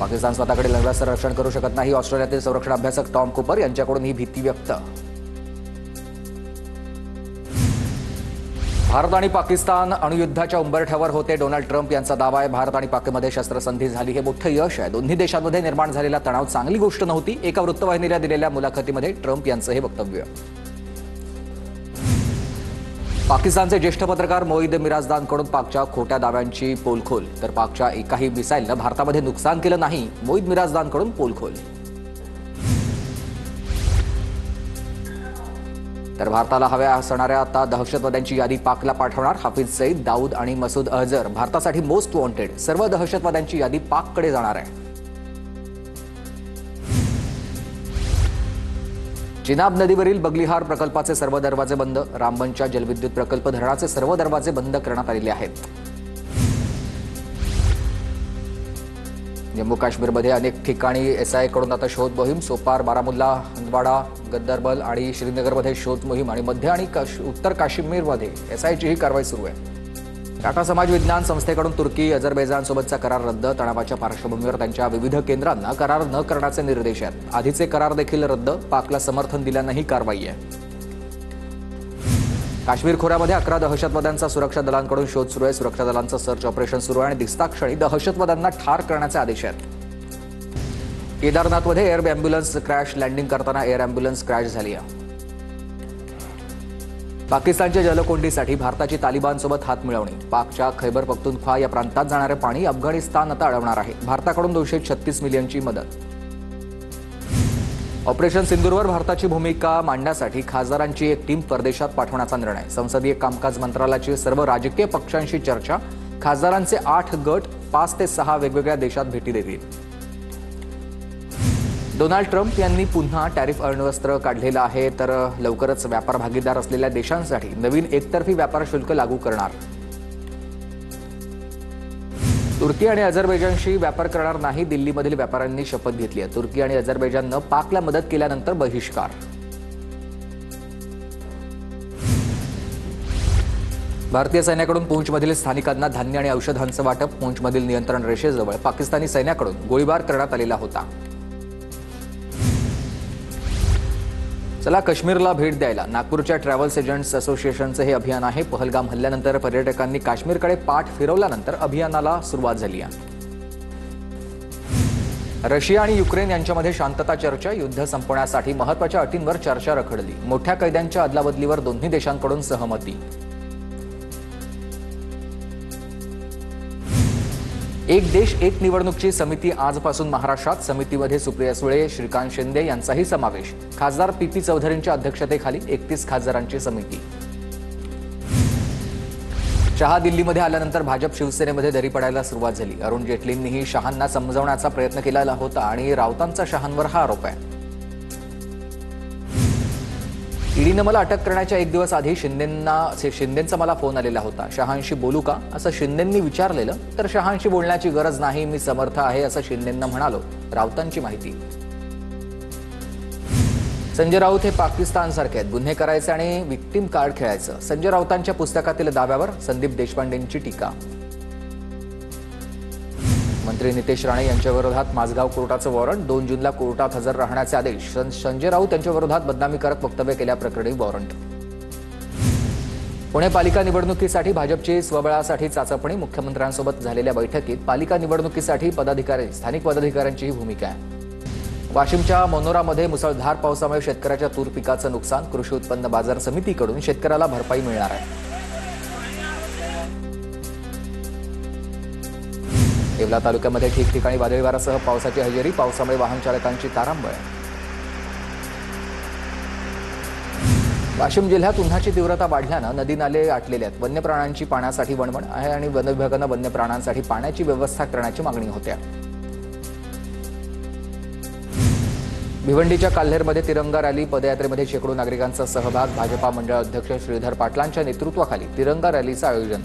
पाकिस्तान स्वतःकडे लढण्याचं रक्षण करू शकत नाही. ऑस्ट्रेलियातील संरक्षण अभ्यासक टॉम कूपर यांच्याकडून ही भीती व्यक्त. भारत आणि पाकिस्तान अणुयुद्धाच्या उंबरठ्यावर होते. डोनाल्ड ट्रम्प यांचा दावा आहे भारत आणि पाकमध्ये शस्त्रसंधी झाली. हे मोठं यश आहे. दोन्ही देशांमध्ये निर्माण झालेला तणाव चांगली गोष्ट नव्हती. एका वृत्तवाहिनीला दिलेल्या मुलाखतीमध्ये ट्रम्प यांचं हे वक्तव्य. पाकिस्तानचे ज्येष्ठ पत्रकार मोईद मिराजदानकडून पाकच्या खोट्या दाव्यांची पोलखोल. तर पाकच्या एकाही मिसाईलनं भारतामध्ये नुकसान केलं नाही. मोईद मिराजदानकडून पोलखोल. तर भारताला हव्या असणाऱ्या आता दहशतवाद्यांची यादी पाकला पाठवणार. हाफिज सईद, दाऊद आणि मसूद अझहर भारतासाठी मोस्ट वॉन्टेड. सर्व दहशतवाद्यांची यादी पाककडे जाणार आहे. चिनाब नदीवरील बगलिहार प्रकल्पाचे सर्व दरवाजे बंद. रामबनच्या जलविद्युत प्रकल्प धरणाचे सर्व दरवाजे बंद करण्यात आलेले आहेत. जम्मू काश्मीरमध्ये अनेक ठिकाणी एसआयकडून आता शोध मोहीम. सोपार, बारामुल्ला, हंदवाडा, गद्दरबल आणि श्रीनगरमध्ये शोध मोहीम आणि मध्य आणि उत्तर काश्मीरमध्ये एसआयची ही कारवाई सुरू आहे. टाटा समाज विज्ञान संस्थेकडून तुर्की, अझरबैजानसोबतचा करार रद्द. तणावाच्या पार्श्वभूमीवर त्यांच्या विविध केंद्रांना करार न करण्याचे निर्देश आहेत. आधीचे करार देखील रद्द. पाकला समर्थन दिल्यानं ही कारवाई आहे. काश्मीर खोऱ्यामध्ये 11 दहशतवाद्यांचा सुरक्षा दलांकडून शोध सुरू आहे. सुरक्षा दलांचं सर्च ऑपरेशन सुरू आहे आणि दिसताक्षणी दहशतवाद्यांना ठार करण्याचे आदेश आहेत. केदारनाथमध्ये एअर अँब्युलन्स क्रॅश. लँडिंग करताना एअर अँब्युलन्स क्रॅश झाली आहे. पाकिस्तानच्या जलकोंडीसाठी भारताची तालिबानसोबत हात मिळवणी. पाकच्या खैबर पख्तूनख्वा या प्रांतात जाणारे पाणी अफगाणिस्तान आता अडवणार आहे. भारताकडून 236 मिलियनची मदत. ऑपरेशन सिंदूरवर भारताची भूमिका मांडण्यासाठी खासदारांची एक टीम परदेशात पाठवण्याचा निर्णय. संसदीय कामकाज मंत्रालयाची सर्व राजकीय पक्षांशी चर्चा. खासदारांचे 8 गट 5 ते 6 वेगवेगळ्या देशात भेटी देतील. डोनाल्ड ट्रम्प यांनी पुन्हा टॅरिफ अण्वस्त्र काढलेलं आहे. तर लवकरच व्यापार भागीदार असलेल्या देशांसाठी नवीन एकतर्फी व्यापार शुल्क लागू करणार. तुर्की आणि अझरबैजानशी व्यापार करणार नाही. दिल्लीमधील व्यापाऱ्यांनी शपथ घेतली आहे. तुर्की आणि अझरबैजाननं पाकला मदत केल्यानंतर बहिष्कार. भारतीय सैन्याकडून पूंछमधील स्थानिकांना धान्य आणि औषधांचं वाटप. पूंछमधील नियंत्रण रेषेजवळ पाकिस्तानी सैन्याकडून गोळीबार करण्यात आलेला होता. चला काश्मीरला भेट द्यायला. नागपूरच्या ट्रॅव्हल्स एजंट्स असोसिएशनचं हे अभियान आहे. पहलगाम हल्ल्यानंतर पर्यटकांनी काश्मीरकडे पाठ फिरवल्यानंतर अभियानाला सुरुवात झाली आहे. रशिया आणि युक्रेन यांच्यामध्ये शांतता चर्चा. युद्ध संपवण्यासाठी महत्त्वाच्या अटींवर चर्चा रखडली. मोठ्या कैद्यांच्या अदलाबदलीवर दोन्ही देशांकडून सहमती. एक देश एक निवडणूकची समिती आजपासून महाराष्ट्रात. समितीमध्ये सुप्रिया सुळे, श्रीकांत शिंदे यांचाही समावेश. खासदार पी चौधरींच्या अध्यक्षतेखाली 31 खासदारांची समिती. शहा दिल्लीमध्ये आल्यानंतर भाजप शिवसेनेमध्ये दरी पडायला सुरुवात झाली. अरुण जेटलींनीही शहांना समजवण्याचा प्रयत्न केलेला होता आणि राऊतांचा शहांवर हा आरोप आहे. ईडीनं मला अटक करण्याच्या 1 दिवस आधी शिंदेंचा मला फोन आलेला होता. शहांशी बोलू का असं शिंदेंनी विचारलेलं. तर शहांशी बोलण्याची गरज नाही, मी समर्थ आहे असं शिंदेंना म्हणालो. राऊतांची माहिती. संजय राऊत हे पाकिस्तानसारखे आहेत. गुन्हे करायचे आणि विक्टिम कार्ड खेळायचं. संजय राऊतांच्या पुस्तकातील दाव्यावर संदीप देशपांडेंची टीका. मंत्री नितेश राणे यांच्या विरोधात माझगाव कोर्टाचं वॉरंट. 2 जूनला कोर्टात हजर राहण्याचे आदेश. संजय राऊत यांच्या विरोधात बदनामीकारक वक्तव्य केल्याप्रकरणी वॉरंट. पुणे पालिका निवडणुकीसाठी भाजपची स्वबळासाठी चाचपणी. मुख्यमंत्र्यांसोबत झालेल्या बैठकीत पालिका निवडणुकीसाठी स्थानिक पदाधिकाऱ्यांची ही भूमिका आहे. वाशिमच्या मनोरामध्ये मुसळधार पावसामुळे शेतकऱ्याच्या तूर पिकाचं नुकसान. कृषी उत्पन्न बाजार समितीकडून शेतकऱ्याला भरपाई मिळणार आहे. येवला तालुक्यामध्ये ठिकठिकाणी वादळी वाऱ्यासह पावसाची हजेरी. पावसामुळे वाहन चालकांची तारांबळ. वाशिम जिल्ह्यात उन्हाची तीव्रता वाढल्यानं नदी नाले आटलेले आहेत. वन्य प्राण्यांची पाण्यासाठी वणवण आहे आणि वन विभागानं वन्य प्राण्यांसाठी पाण्याची व्यवस्था करण्याची मागणी होते. भिवंडीच्या काल्हेरमध्ये तिरंगा रॅली. पदयात्रेमध्ये शेकडो नागरिकांचा सहभाग. भाजपा मंडळ अध्यक्ष श्रीधर पाटलांच्या नेतृत्वाखाली तिरंगा रॅलीचं आयोजन.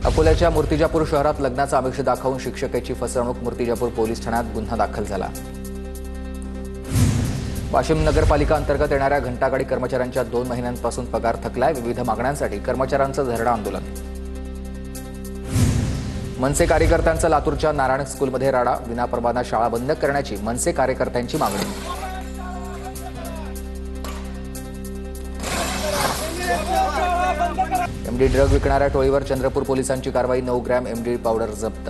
अकोल्याच्या मूर्तिजापूर शहरात लग्नाचं आमिष दाखवून शिक्षकेची फसवणूक. मूर्तिजापूर पोलीस ठाण्यात गुन्हा दाखल झाला. वाशिम नगरपालिका अंतर्गत येणाऱ्या घंटागाडी कर्मचाऱ्यांच्या 2 महिन्यांपासून पगार थकलाय. विविध मागण्यांसाठी कर्मचाऱ्यांचं धरणं आंदोलन. मनसे कार्यकर्त्यांचा लातूरच्या नारायण स्कूलमध्ये राडा, विनापरवाना शाळा बंद करण्याची मनसे कार्यकर्त्यांची मागणी. एमडी ड्रग विकणाऱ्या टोळीवर चंद्रपूर पोलिसांची कारवाई, 9 ग्रॅम एमडी पावडर जप्त.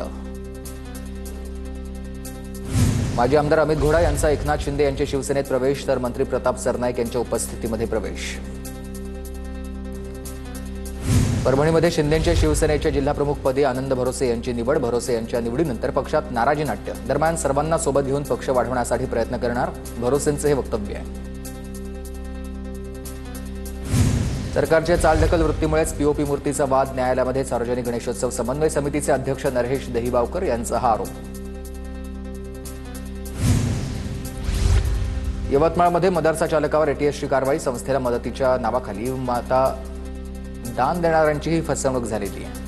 माजी आमदार अमित घोडा यांचा एकनाथ शिंदे यांच्या शिवसेनेत प्रवेश, तर मंत्री प्रताप सरनाईक यांच्या उपस्थितीमध्ये प्रवेश. परभणीमध्ये शिंदेंच्या शिवसेनेच्या जिल्हाप्रमुखपदी आनंद भरोसे यांची निवड, भरोसे यांच्या निवडीनंतर पक्षात नाराजी नाट्य. दरम्यान सर्वांना सोबत घेऊन पक्ष वाढवण्यासाठी प्रयत्न करणार, भरोसेंचे हे वक्तव्य आहे. सरकारच्या चालढकल वृत्तीमुळेच पीओपी मूर्तीचा वाद, न्यायालयामध्ये सार्वजनिक गणेशोत्सव समन्वय समितीचे अध्यक्ष नरेश दहिबावकर यांचा हा आरोप. यवतमाळमध्ये मदरसा चालकावर एटीएसची कारवाई, संस्थेला मदतीच्या नावाखाली माता दान देणाऱ्यांचीही फसवणूक झालेली आहे.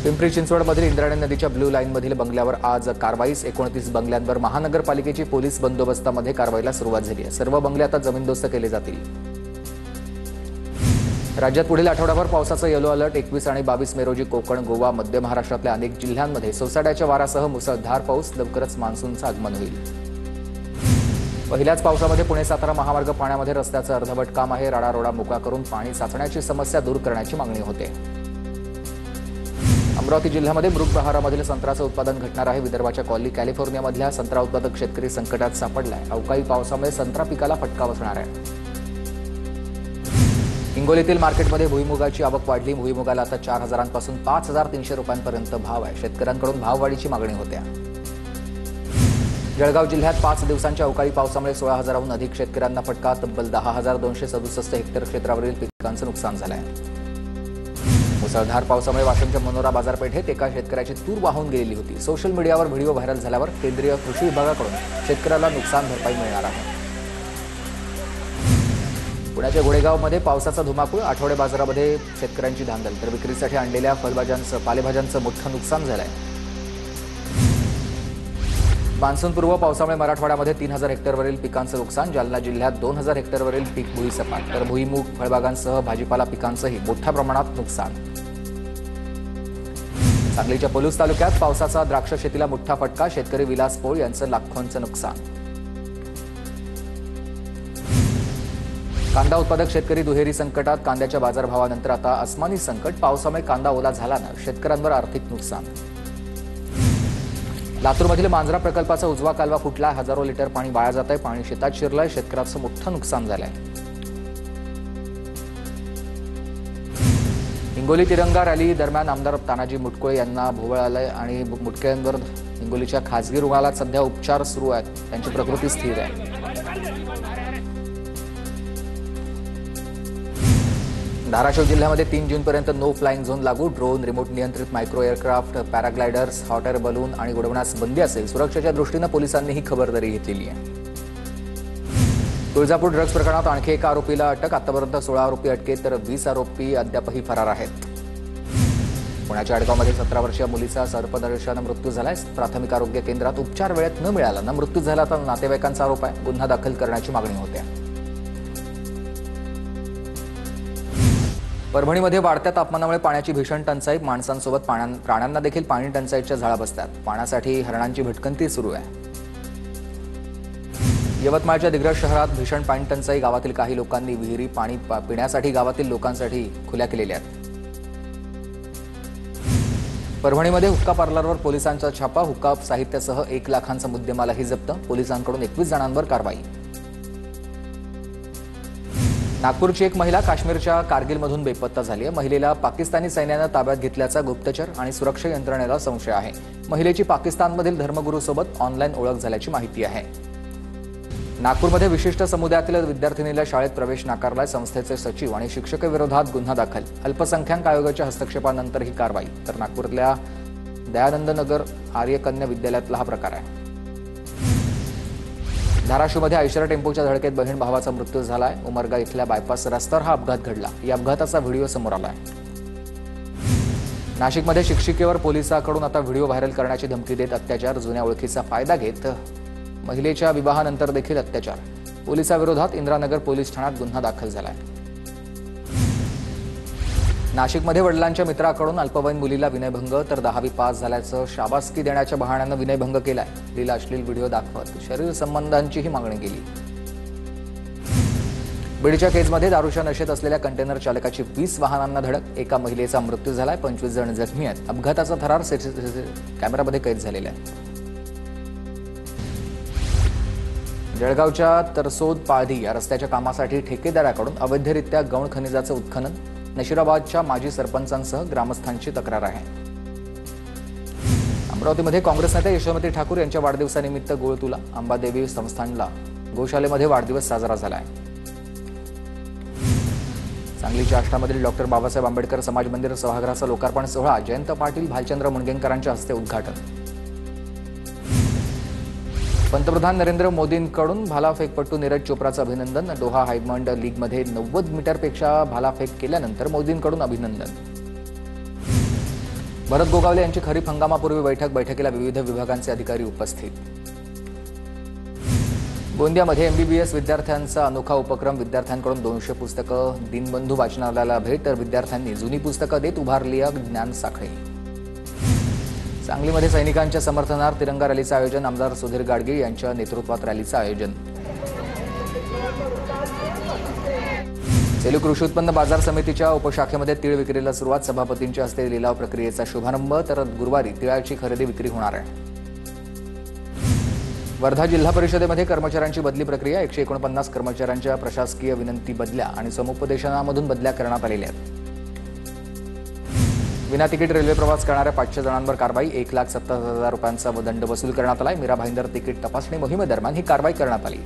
पिंपरी चिंचवडमधील इंद्रायणी नदीच्या ब्लू लाईनमधील बंगल्यावर आज कारवाई, 29 बंगल्यांवर महानगरपालिकेची पोलीस बंदोबस्तामध्ये कारवाईला सुरुवात झाली आहे. सर्व बंगले आता जमीनदोस्त केले जातील. राज्यात पुढील आठवड्याभर पावसाचा येलो अलर्ट, 21 आणि 22 मे रोजी कोकण, गोवा, मध्य महाराष्ट्रातल्या अनेक जिल्ह्यांमध्ये सोसाट्याच्या वाऱ्यासह मुसळधार पाऊस, लवकरच मान्सूनचं आगमन होईल. पहिल्याच पावसामध्ये पुणे सातारा महामार्ग पाण्यामध्ये, रस्त्याचं अर्धवट काम आहे. राडारोडा मोकळा करून पाणी साचण्याची समस्या दूर करण्याची मागणी होते. अमरावती जिल्ह्यामध्ये मृगबहारामधील संत्र्याचं उत्पादन घटणार आहे. विदर्भाच्या कॉलनी कॅलिफोर्नियामधल्या संत्रा उत्पादक शेतकरी संकटात सापडलाय. अवकाळी पावसामुळे संत्रा पिकाला फटका बसणार आहे. हिंगोलीतील मार्केटमध्ये भुईमुगाची आवक वाढली. भुईमुगाला आता 4,000 पासून 5,300 रुपयांपर्यंत भाव आहे. शेतकऱ्यांकडून भाववाढीची मागणी होते. जळगाव जिल्ह्यात 5 दिवसांच्या अवकाळी पावसामुळे 16,000हून अधिक शेतकऱ्यांना फटका. तब्बल 10,267 हेक्टर क्षेत्रावरील पिकांचं नुकसान झालं आहे. मुसळधार पावसामुळे वाशिमच्या मनोरा बाजारपेठेत एका शेतकऱ्याची तूर वाहून गेलेली होती. सोशल मीडियावर व्हिडिओ व्हायरल झाल्यावर केंद्रीय कृषी विभागाकडून शेतकऱ्याला नुकसान भरपाई मिळणार आहे. पुण्याच्या घोडेगावमध्ये पावसाचा धुमाकूळ, आठवडे बाजारामध्ये शेतकऱ्यांची धांदल, तर विक्रीसाठी आणलेल्या पालेभाज्यांचं मोठं नुकसान झालं आहे. मान्सूनपूर्व पावसामुळे मराठवाड्यामध्ये 3,000 हेक्टरवरील पिकांचं नुकसान. जालना जिल्ह्यात 2,000 हेक्टरवरील पीक भुईसपाट, तर भुईमूग, फळबागांसह भाजीपाला पिकांचंही मोठ्या प्रमाणात नुकसान. सांगलीच्या पलूस तालुक्यात पावसाचा द्राक्ष शेतीला मोठा फटका. शेतकरी विलास पोळ यांचं लाखोंचं नुकसान. कांदा उत्पादक शेतकरी दुहेरी संकटात. कांद्याच्या बाजारभावानंतर आता अस्मानी संकट. पावसामुळे कांदा ओला झाल्यानं शेतकऱ्यांवर आर्थिक नुकसान. लातूरमधील मांजरा प्रकल्पाचा उजवा कालवा फुटला. हजारो लिटर पाणी वाया जात आहे. पाणी शेतात शिरलंय. शेतकऱ्याचं मोठं नुकसान झालंय. हिंगोली तिरंगा रॅली दरम्यान आमदार तानाजी मुटकुळे यांना भोवळ आलंय आणि मुटकुळेंवर हिंगोलीच्या खासगी रुग्णालयात सध्या उपचार सुरू आहेत. त्यांची प्रकृती स्थिर आहे. धाराशिव जिल्ह्यामध्ये 3 जूनपर्यंत नो फ्लाइंग झोन लागू. ड्रोन, रिमोट नियंत्रित micro aircraft, paragliders, hot air balloon आणि उडवण्यास बंदी असेल. सुरक्षेच्या दृष्टीनं पोलिसांनी ही खबरदारी घेतलेली आहे. तुळजापूर ड्रग्ज प्रकरणात आणखी एका आरोपीला अटक. आतापर्यंत 16 आरोपी अटकेत, तर 20 आरोपी अद्यापही फरार आहेत. पुण्याच्या आडगावमध्ये 17 वर्षीय मुलीचा सर्पदंशानं मृत्यू झालाय. प्राथमिक आरोग्य केंद्रात उपचार वेळेत न मिळाल्यानं मृत्यू झाला, तर नातेवाईकांचा आरोप आहे. गुन्हा दाखल करण्याची मागणी होते. परभणीमध्ये वाढत्या तापमानामुळे पाण्याची भीषण टंचाई. माणसांसोबत प्राण्यांना देखील पाणी टंचाईच्या झळा बसतात. पाण्यासाठी हरणांची भटकंती सुरू आहे. यवतमाळच्या दिग्रस शहरात भीषण पाणी टंचाई. गावातील काही लोकांनी विहिरी पाणी पिण्यासाठी गावातील लोकांसाठी खुल्या केलेल्या आहेत. परभणीमध्ये हुक्का पार्लरवर पोलिसांचा छापा. हुक्का साहित्यासह 1 लाखांचा मुद्देमालही जप्त. पोलिसांकडून 21 जणांवर कारवाई. नागपूरची एक महिला काश्मीरच्या कारगिलमधून बेपत्ता झाली आहे. महिलेला पाकिस्तानी सैन्यानं ताब्यात घेतल्याचा गुप्तचर आणि सुरक्षा यंत्रणेला संशय आहे. महिलेची पाकिस्तानमधील धर्मगुरूसोबत ऑनलाईन ओळख झाल्याची माहिती आहे. नागपूरमध्ये विशिष्ट समुदायातील विद्यार्थिनीला शाळेत प्रवेश नाकारलाय. संस्थेचे सचिव आणि शिक्षकाविरोधात गुन्हा दाखल. अल्पसंख्याक आयोगाच्या हस्तक्षेपानंतर ही कारवाई. तर नागपूरच्या दयानंद नगर आर्यकन्या विद्यालयातला हा प्रकार आहे. धाराशिवमध्ये आयशर टेम्पोच्या धडकेत बहीण भावाचा मृत्यू झालाय. उमरगा इथल्या बायपास रस्त्यावर हा अपघात घडला. या अपघाताचा व्हिडिओ समोर आलाय. नाशिकमध्ये शिक्षिकेवर पोलिसांकडून आता व्हिडिओ व्हायरल करण्याची धमकी देत अत्याचार. जुन्या ओळखीचा फायदा घेत महिलेच्या विवाहानंतर देखील अत्याचार. पोलिसांविरोधात इंदिरानगर पोलीस ठाण्यात गुन्हा दाखल झालाय. नाशिकमध्ये वडिलांच्या मित्राकडून अल्पवयीन मुलीला विनयभंग तर 10वी पास झाल्याचं शाबासकी देण्याच्या बहाण्यानं विनयभंग केलाय. मुलीला अश्लील व्हिडिओ दाखवत शरीर संबंधांचीही मागणी केली. बीडच्या केजमध्ये दारूच्या नशेत असलेल्या कंटेनर चालकाची 20 वाहनांना धडक. एका महिलेचा मृत्यू झालाय, 25 जण जखमी आहेत. अपघाताचा थरार कॅमेरामध्ये कैद झालेला आहे. जळगावच्या तरसोद पाळधी या रस्त्याच्या कामासाठी ठेकेदाराकडून अवैधरित्या गौण खनिजाचं उत्खनन. नशिराबादच्या माजी सरपंचांसह ग्रामस्थांची तक्रार आहे. अमरावतीमध्ये काँग्रेस नेते यशोमती ठाकूर यांच्या वाढदिवसानिमित्त गोळतुला अंबादेवी संस्थानला गोशालेमध्ये वाढदिवस साजरा झाला आहे. सांगलीच्या आष्टामधील डॉक्टर बाबासाहेब आंबेडकर समाज मंदिर सभागृहाचा लोकार्पण सोहळा. जयंत पाटील, भालचंद्र मुणगेंकरांच्या हस्ते उद्घाटन. पंतप्रधान नरेंद्र मोदींकडून भालाफेकपटू नीरज चोप्राचं अभिनंदन. दोहा डायमंड लीगमध्ये 90 मीटरपेक्षा भालाफेक केल्यानंतर मोदींकडून अभिनंदन. भरत गोगावले यांची खरीप हंगामापूर्वी बैठकीला विविध विभागांचे अधिकारी उपस्थित. गोंदियामध्ये एमबीबीएस विद्यार्थ्यांचा अनोखा उपक्रम. विद्यार्थ्यांकडून 200 पुस्तकं. दीनबंधू वाचनालयाला भेट तर विद्यार्थ्यांनी जुनी पुस्तकं देत उभारली ज्ञान साखळी. सांगलीमध्ये सैनिकांच्या समर्थनार्थ तिरंगा रॅलीचं आयोजन. आमदार सुधीर गाडगीळ यांच्या नेतृत्वात रॅलीचं आयोजन. सेलू कृषी उत्पन्न बाजार समितीच्या उपशाखेमध्ये तीळ विक्रीला सुरुवात. सभापतींच्या हस्ते लिलाव प्रक्रियेचा शुभारंभ. तर गुरुवारी तिळाची खरेदी विक्री होणार आहे. वर्धा जिल्हा परिषदेमध्ये कर्मचाऱ्यांची बदली प्रक्रिया. 149 कर्मचाऱ्यांच्या प्रशासकीय विनंती बदल्या आणि समुपदेशनामधून बदल्या करण्यात आलेल्या आहेत. विना तिकीट रेल्वे प्रवास करणाऱ्या 500 जणांवर कारवाई. 1,70,000 रुपयांचा दंड वसूल करण्यात आलाय. मीरा भाईंदर तिकीट तपासणी मोहिमेदरम्यान ही कारवाई करण्यात आली.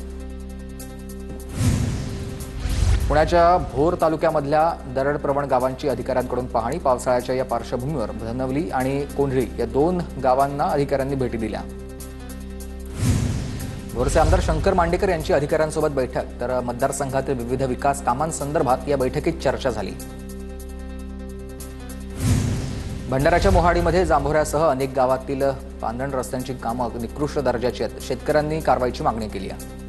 पुण्याच्या भोर तालुक्यामधल्या दरडप्रवण गावांची अधिकाऱ्यांकडून पाहणी. पावसाळ्याच्या या पार्श्वभूमीवर धनवली आणि कोंढरी या 2 गावांना अधिकाऱ्यांनी भेटी दिल्या. भोरचे आमदार शंकर मांडेकर यांची अधिकाऱ्यांसोबत बैठक. तर मतदारसंघातील विविध विकास कामांसंदर्भात या बैठकीत चर्चा झाली. भंडाऱ्याच्या मोहाडीमध्ये जांभोऱ्यासह अनेक गावातील पांधरण रस्त्यांची कामं निकृष्ट दर्जाची आहेत. शेतकऱ्यांनी कारवाईची मागणी केली आहे.